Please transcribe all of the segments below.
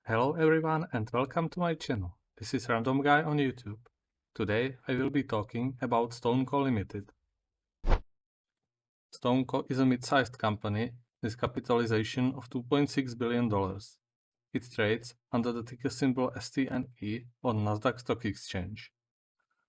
Hello everyone and welcome to my channel. This is Random Guy on YouTube. Today I will be talking about StoneCo Ltd. StoneCo is a mid-sized company with capitalization of $2.6 billion. It trades under the ticker symbol STNE on Nasdaq Stock Exchange.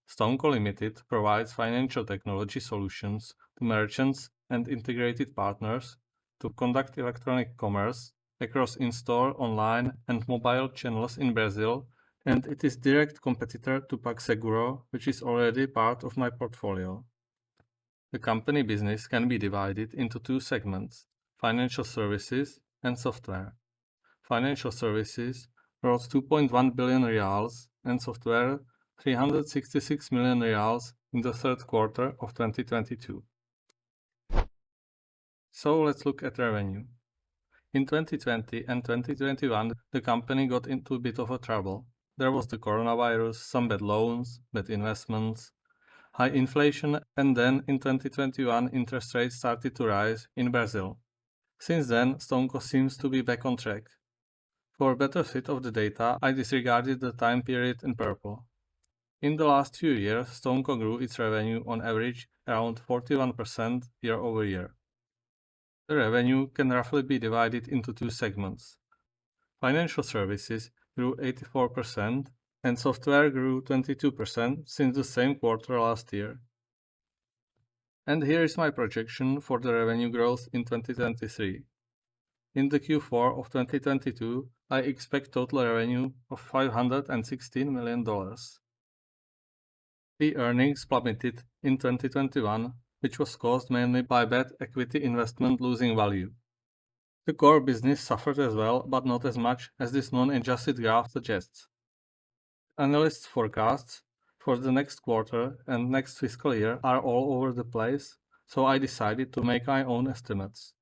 StoneCo Ltd provides financial technology solutions to merchants and integrated partners to conduct electronic commerce across in-store, online, and mobile channels in Brazil, and it is direct competitor to PagSeguro, which is already part of my portfolio. The company business can be divided into two segments: financial services and software. Financial services brought 2.1 billion reals and software 366 million reals in the third quarter of 2022. So let's look at revenue. In 2020 and 2021, the company got into a bit of a trouble. There was the coronavirus, some bad loans, bad investments, high inflation, and then in 2021 interest rates started to rise in Brazil. Since then, StoneCo seems to be back on track. For a better fit of the data, I disregarded the time period in purple. In the last few years, StoneCo grew its revenue on average around 41% year-over-year. The revenue can roughly be divided into two segments. Financial services grew 84% and software grew 22% since the same quarter last year. And here is my projection for the revenue growth in 2023. In the Q4 of 2022, I expect total revenue of $516 million. The earnings plummeted in 2021, which was caused mainly by bad equity investment losing value. The core business suffered as well, but not as much as this non-adjusted graph suggests. Analysts' forecasts for the next quarter and next fiscal year are all over the place, so I decided to make my own estimates.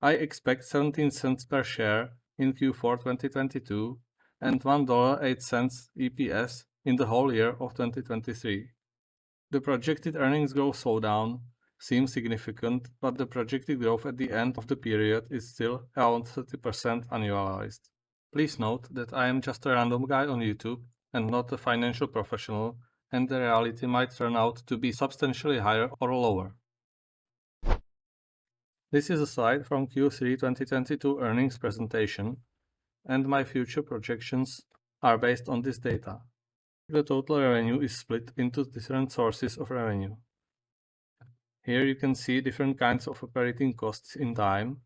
I expect 17 cents per share in Q4 2022 and $1.08 EPS in the whole year of 2023. The projected earnings growth slowdown seems significant, but the projected growth at the end of the period is still around 30% annualized. Please note that I am just a random guy on YouTube and not a financial professional, and the reality might turn out to be substantially higher or lower. This is a slide from Q3 2022 earnings presentation, and my future projections are based on this data. The total revenue is split into different sources of revenue. Here you can see different kinds of operating costs in time.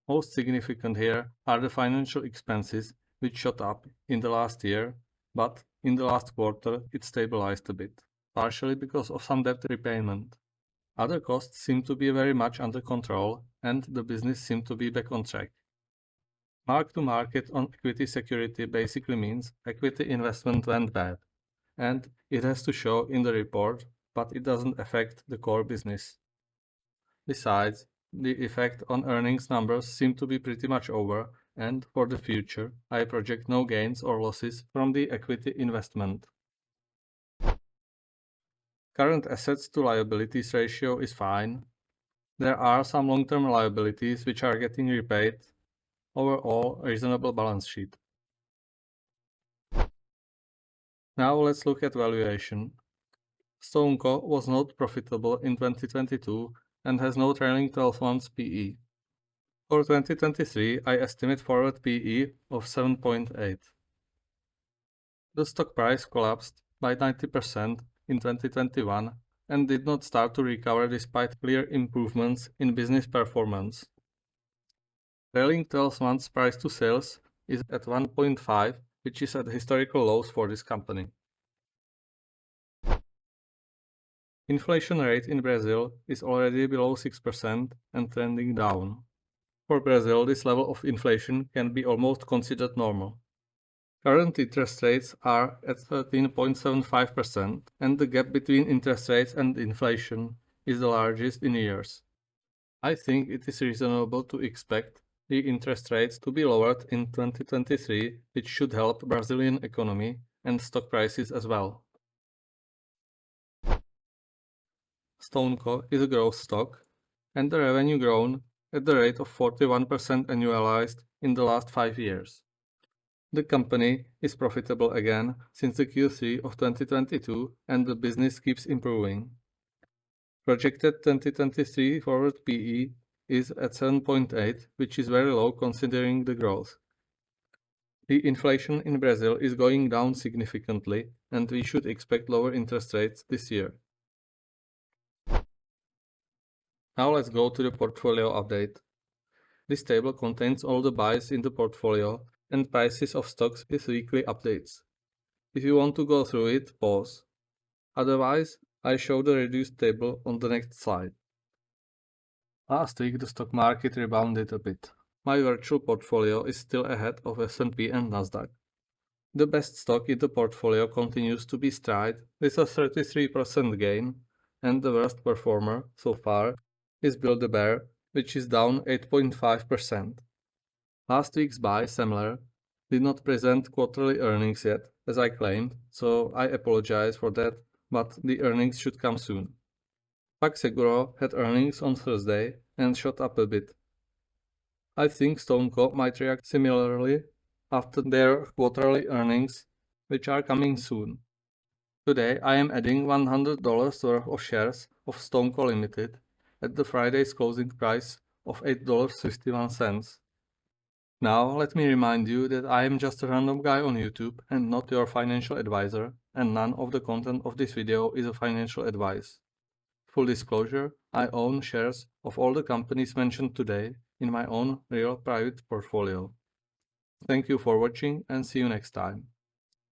Most significant here are the financial expenses, which shot up in the last year, but in the last quarter it stabilized a bit, partially because of some debt repayment. Other costs seem to be very much under control, and the business seemed to be back on track. Mark-to-market on equity security basically means equity investment went bad, and it has to show in the report, but it doesn't affect the core business. Besides, the effect on earnings numbers seem to be pretty much over, and for the future, I project no gains or losses from the equity investment. Current assets to liabilities ratio is fine. There are some long-term liabilities which are getting repaid. Overall, reasonable balance sheet. Now let's look at valuation. StoneCo was not profitable in 2022 and has no trailing 12 months PE. For 2023, I estimate forward PE of 7.8. The stock price collapsed by 90% in 2021 and did not start to recover despite clear improvements in business performance. Trailing 12 months price to sales is at 1.5, which is at historical lows for this company. Inflation rate in Brazil is already below 6% and trending down. For Brazil, this level of inflation can be almost considered normal. Current interest rates are at 13.75%, and the gap between interest rates and inflation is the largest in years. I think it is reasonable to expect the interest rates to be lowered in 2023, which should help Brazilian economy and stock prices as well. StoneCo is a growth stock, and the revenue grown at the rate of 41% annualized in the last 5 years. The company is profitable again since the Q3 of 2022 and the business keeps improving. Projected 2023 forward PE is at 7.8, which is very low considering the growth. The inflation in Brazil is going down significantly, and we should expect lower interest rates this year. Now let's go to the portfolio update. This table contains all the buys in the portfolio and prices of stocks with weekly updates. If you want to go through it, pause. Otherwise, I show the reduced table on the next slide. Last week the stock market rebounded a bit. My virtual portfolio is still ahead of S&P and Nasdaq. The best stock in the portfolio continues to be Stride with a 33% gain, and the worst performer so far is Build-A-Bear, which is down 8.5%. Last week's buy, Semler, did not present quarterly earnings yet, as I claimed, so I apologize for that, but the earnings should come soon. PagSeguro had earnings on Thursday and shot up a bit. I think StoneCo might react similarly after their quarterly earnings, which are coming soon. Today I am adding $100 worth of shares of StoneCo Ltd. At the Friday's closing price of $8.51. Now let me remind you that I am just a random guy on YouTube and not your financial advisor, and none of the content of this video is a financial advice. Full disclosure, I own shares of all the companies mentioned today in my own real private portfolio. Thank you for watching and see you next time.